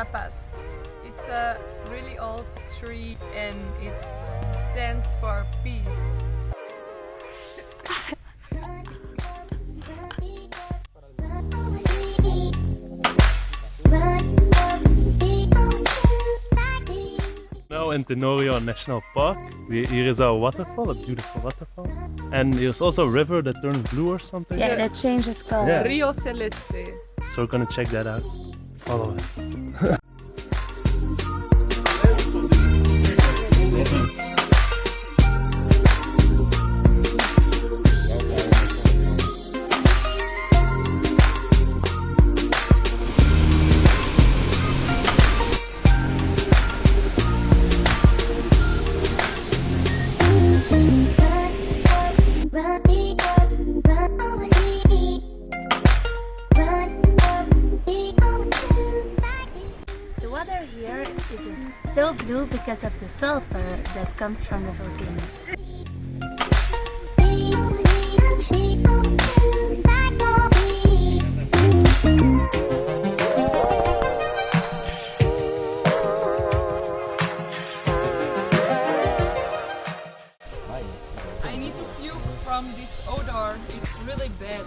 Papas. It's a really old tree and it stands for peace. Now in Tenorio National Park, here is a waterfall, a beautiful waterfall. And there's also a river that turns blue or something. Yeah, that changes color. Yeah. Rio Celeste. So we're gonna check that out. Follow us. The water here is so blue because of the sulfur that comes from the volcano. I need to puke from this odor. It's really bad.